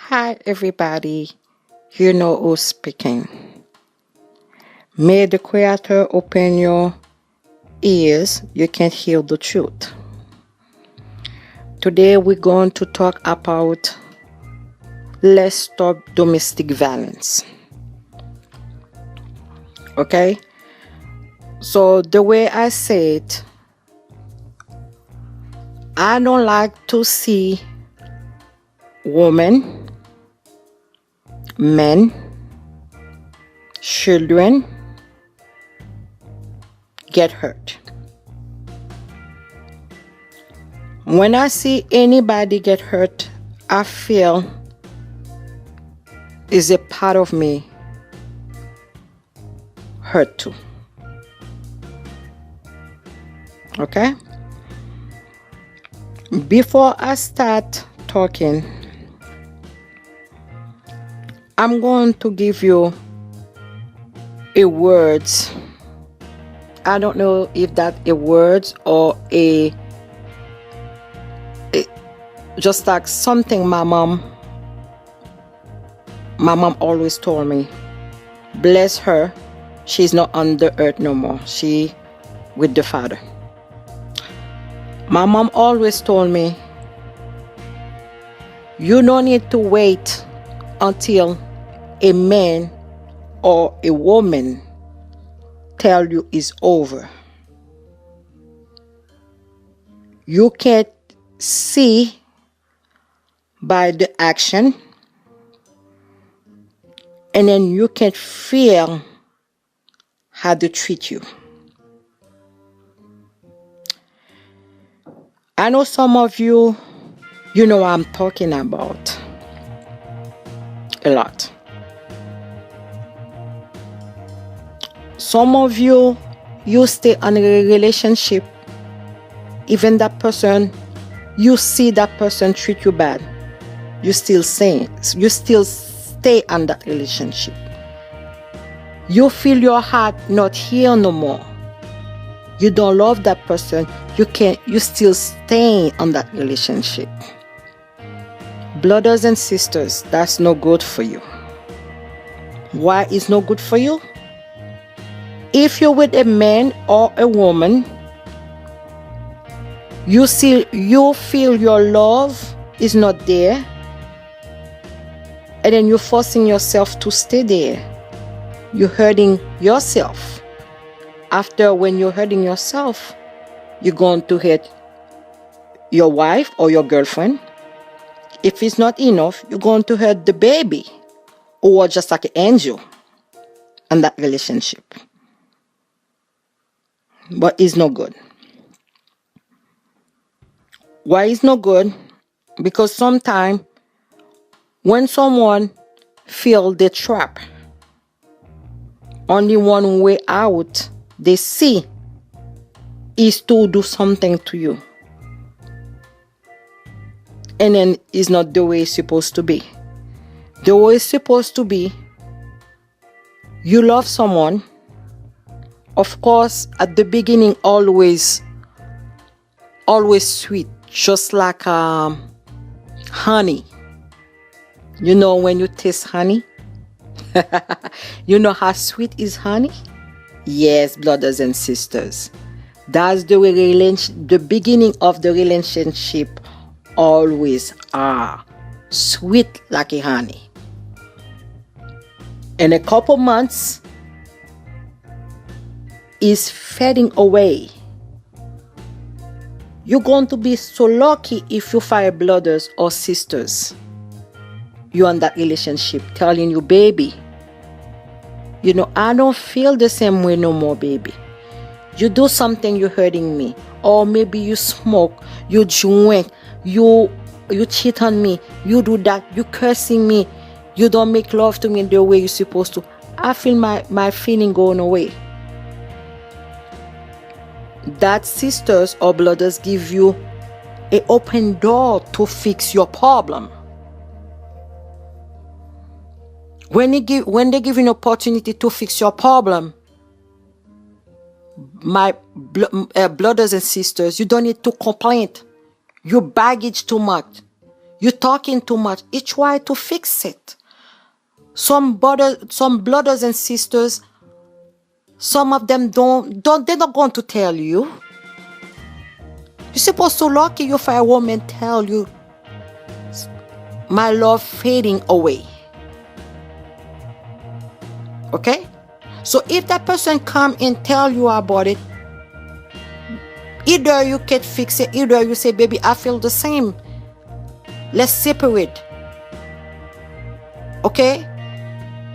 Hi, everybody. You know who's speaking. May the Creator open your ears. You can hear the truth. Today, we're going to talk about let's stop domestic violence. Okay? So, the way I say it, I don't like to see women, men, children get hurt. When I see anybody get hurt, I feel is a part of me hurt too. Okay? Before I start talking, I'm going to give you a words. I don't know if that a words or a just like something my mom always told me. Bless her, she's not on the earth no more. She with the Father. My mom always told me, you don't need to wait until a man or a woman tell you it's over. You can't see by the action, and then you can feel how they treat you. I know some of you, you know what I'm talking about a lot. Some of you, you stay in a relationship, even that person, you see that person treat you bad, you still stay in that relationship. You feel your heart not here no more. You don't love that person. You still stay on that relationship. Brothers and sisters, that's no good for you. Why is no good for you? If you're with a man or a woman, you feel your love is not there, and then you're forcing yourself to stay there. You're hurting yourself. After, when you're hurting yourself, you're going to hurt your wife or your girlfriend. If it's not enough, you're going to hurt the baby, or just like an angel in that relationship. But it's no good. Why it's no good? Because sometimes when someone feel the trap, only one way out they see is to do something to you. And then it's not the way it's supposed to be. The way it's supposed to be, you love someone. Of course, at the beginning, always sweet, just like honey. You know when you taste honey? You know how sweet is honey? Yes, brothers and sisters. That's the way the beginning of the relationship always are. Sweet like a honey. In a couple months, is fading away. You're going to be so lucky if you find brothers or sisters you're in that relationship telling you, baby, you know, I don't feel the same way no more, baby. You do something, you're hurting me. Or maybe you smoke, you drink, you cheat on me, you do that, you cursing me, you don't make love to me the way you're supposed to. I feel my feeling going away. That sisters or brothers give you an open door to fix your problem. When they give you an opportunity to fix your problem, my brothers and sisters, you don't need to complain. You baggage too much. You're talking too much. He try to fix it. Some brothers and sisters, some of them they're not going to tell you. You're supposed to lucky you for a woman tell you, my love fading away. Okay? So if that person come and tell you about it, either you can fix it, either you say, baby, I feel the same. Let's separate. Okay?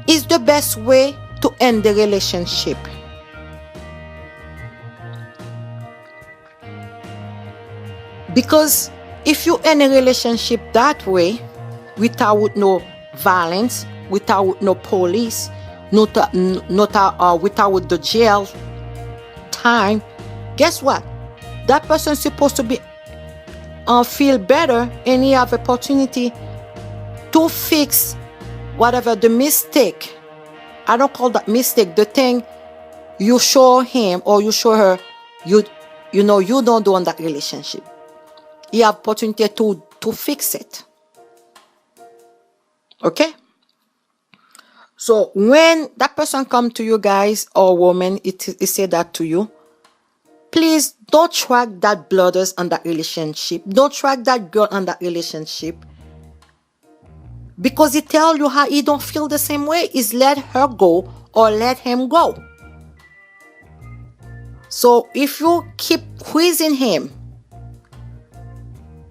It's the best way to end the relationship. Because if you end a relationship that way, without no violence, without no police, without the jail time, guess what? That person's supposed to be feel better, and he have opportunity to fix whatever the mistake. I don't call that mistake. The thing you show him or you show her, you don't do in that relationship. You have opportunity to fix it. Okay? So when that person come to you guys or woman, it say that to you, please don't track that brothers on that relationship. Don't track that girl on that relationship. Because he tell you how he don't feel the same way. Is let her go or let him go. So if you keep quizzing him,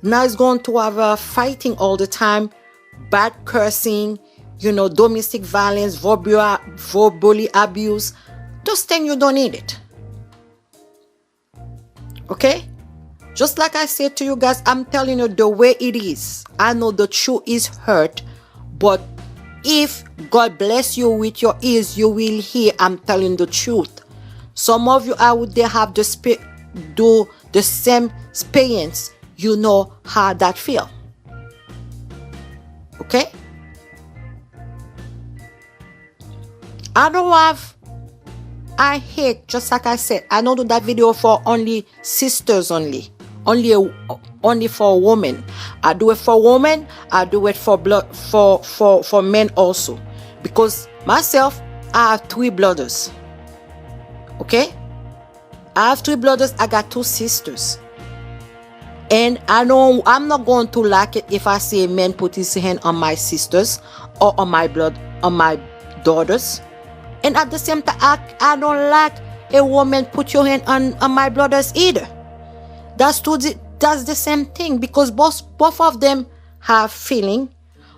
now he's going to have a fighting all the time, bad cursing, domestic violence, verbally abuse. Those things you don't need it. Okay? Just like I said to you guys, I'm telling you the way it is. I know the truth is hurt, but if God bless you with your ears, you will hear I'm telling the truth. Some of you out there have do the same experience. You know how that feel. Okay? I hate, just like I said, I don't do that video for only sisters only for women. I do it for women. I do it for men also, because myself, I have 3 brothers. Okay, I have 3 brothers. I got 2 sisters, and I know I'm not going to like it if I see a man put his hand on my sisters or on my daughters. And at the same time, I don't like a woman put your hand on my brothers either. That's the same thing, because both of them have feeling.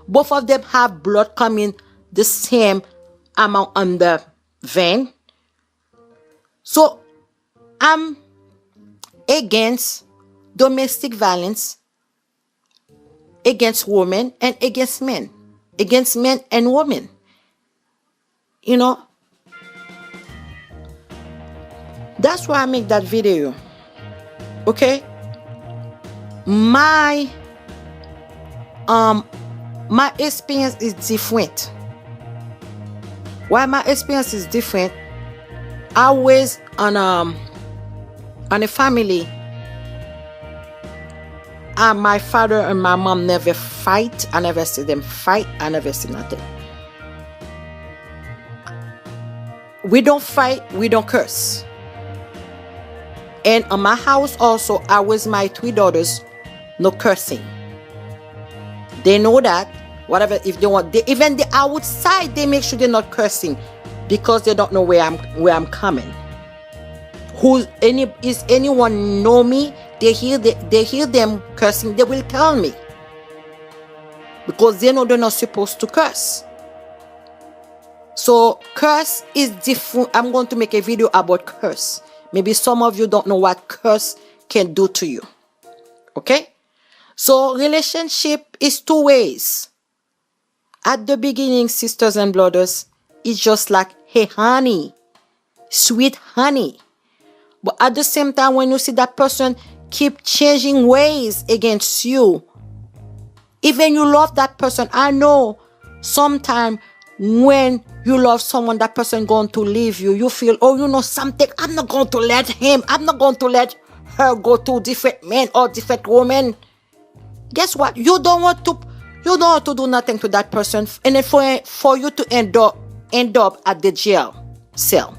Both of them have blood coming the same amount on the vein. So I'm against domestic violence against women and against men and women. That's why I make that video. Okay? My experience is different. Why my experience is different? I was on a family. My father and my mom never fight. I never see them fight. I never see nothing. We don't fight. We don't curse. And on my house also, I was my 3 daughters, no cursing. They know that. Whatever, if they want, even the outside, they make sure they're not cursing, because they don't know where I'm coming. Is anyone know me? They hear them cursing, they will tell me, because they know they're not supposed to curse. So curse is different. I'm going to make a video about curse. Maybe some of you don't know what curse can do to you. Okay? So relationship is 2 ways. At the beginning, sisters and brothers, it's just like, hey honey, sweet honey. But at the same time, when you see that person keep changing ways against you, even you love that person, I know sometimes when you love someone, that person going to leave you, you feel, something, I'm not going to let her go to different men or different women. guess what? You don't want to do nothing to that person, and then for you to end up at the jail cell.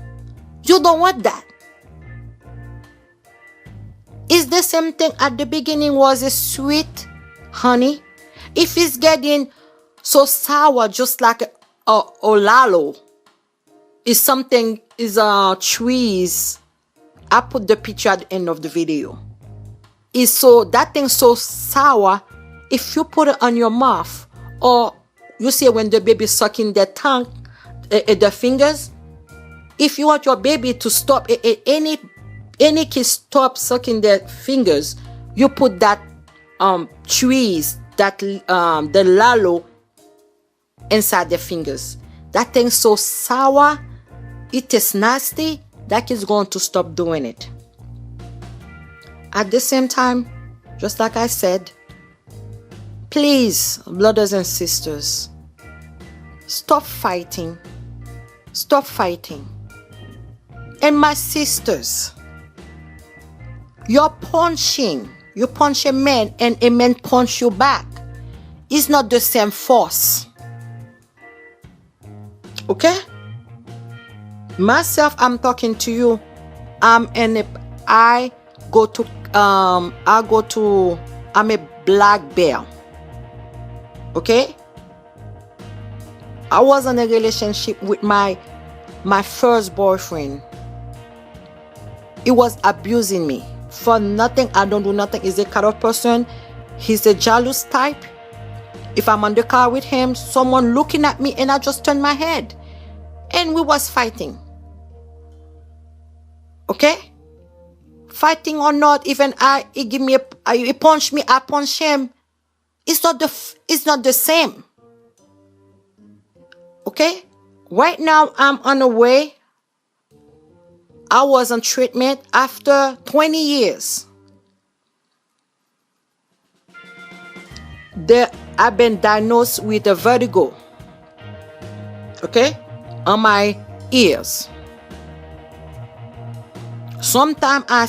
You don't want that. Is the same thing at the beginning was a sweet honey? If it's getting so sour, just like a olalo, is trees. I put the picture at the end of the video. That thing so sour, if you put it on your mouth, or you see when the baby sucking their tongue, the fingers, if you want your baby to stop, any kid stop sucking their fingers, you put that trees, that the lalo inside their fingers. That thing's so sour, it is nasty, that kid's going to stop doing it. At the same time, just like I said, please, brothers and sisters, stop fighting. Stop fighting. And my sisters, you're punching. You punch a man and a man punch you back. It's not the same force. Okay? Myself, I'm talking to you. I'm a black belt. Okay? I was in a relationship with my first boyfriend. He was abusing me for nothing. I don't do nothing. He's a kind of person. He's a jealous type. If I'm on the car with him, someone looking at me and I just turn my head. And we was fighting. Okay? Fighting or not, even he punched me, I punch him. It's not the same. Okay? Right now, I'm on the way. I was on treatment after 20 years. I've been diagnosed with a vertigo. Okay? On my ears. Sometimes I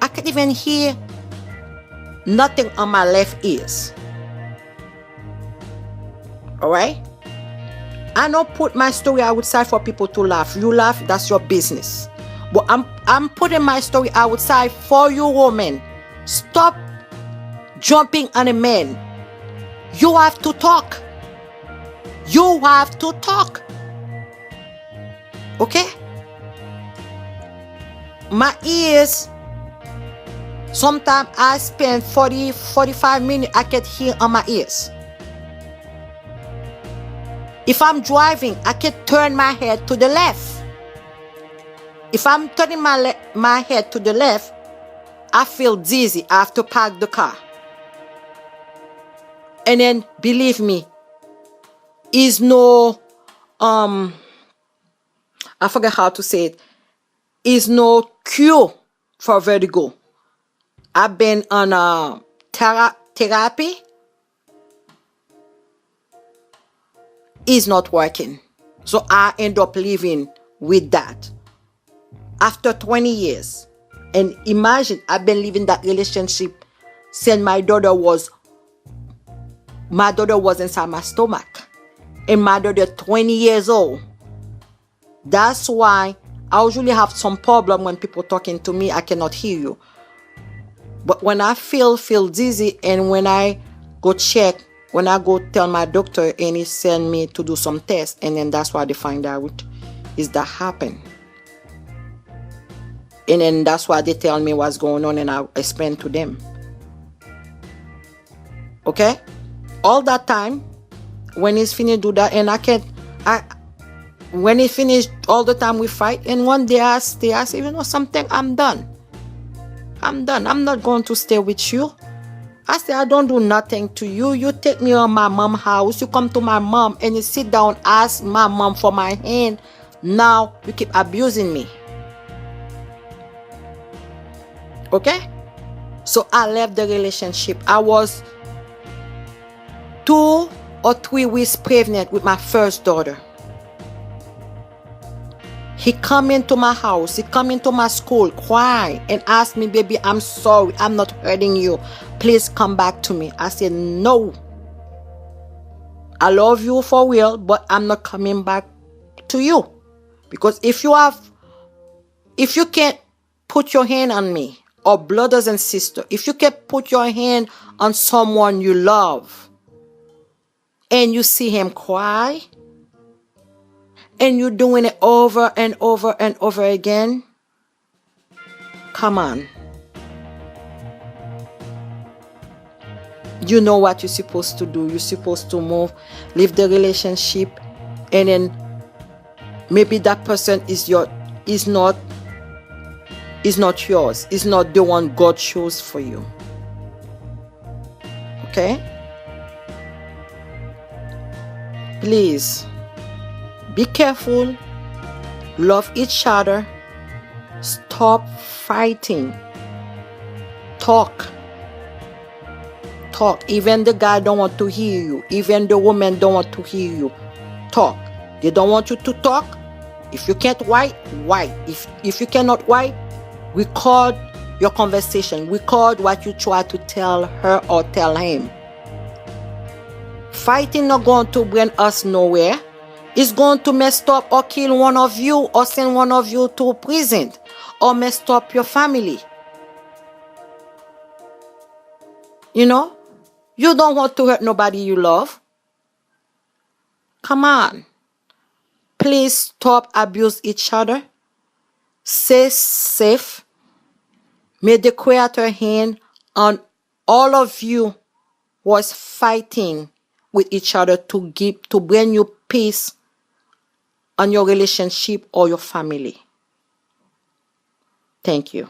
can't even hear nothing on my left ears. Alright? I don't put my story outside for people to laugh. You laugh, that's your business. But I'm putting my story outside for you women. Stop jumping on a man. You have to talk. You have to talk. Okay? My ears, sometimes I spend 45 minutes, I can hear on my ears. If I'm driving, I can turn my head to the left. If I'm turning my head to the left, I feel dizzy. I have to park the car. And then, believe me, is no, I forget how to say it, is no cure for vertigo. I've been on therapy. Is not working. So I end up living with that. After 20 years. And imagine, I've been living that relationship since my daughter was inside my stomach. And my daughter 20 years old. That's why I usually have some problem when people talking to me, I cannot hear you. But when I feel dizzy, and when I go check, when I go tell my doctor and he send me to do some tests, and then that's why they find out is that happen. And then that's why they tell me what's going on, and I explain to them. Okay? All that time, when he's finished do that, and when he finished all the time we fight, and one day they ask, you know something, I'm done. I'm not going to stay with you. I say, I don't do nothing to you. You take me on my mom's house. You come to my mom and you sit down, ask my mom for my hand. Now you keep abusing me. Okay? So I left the relationship. I was 2 or 3 weeks pregnant with my first daughter. He come into my house, he come into my school, cry and ask me, baby, I'm sorry, I'm not hurting you. Please come back to me. I said, no. I love you for real, but I'm not coming back to you. Because if you can't put your hand on me, or brothers and sisters, if you can't put your hand on someone you love, and you see him cry, and you're doing it over and over and over again, come on. You know what you're supposed to do. You're supposed to move, leave the relationship, and then maybe that person is not yours. Is not the one God chose for you. Okay? Please be careful. Love each other. Stop fighting. Talk. Even the guy don't want to hear you. Even the woman don't want to hear you. Talk. They don't want you to talk. If you can't write. If you cannot write, record your conversation. Record what you try to tell her or tell him. Fighting not going to bring us nowhere. It's going to mess up or kill one of you, or send one of you to prison, or mess up your family. You know? You don't want to hurt nobody you love. Come on. Please stop abuse each other. Stay safe. May the Creator hand on all of you was fighting with each other to bring you peace on your relationship or your family. Thank you.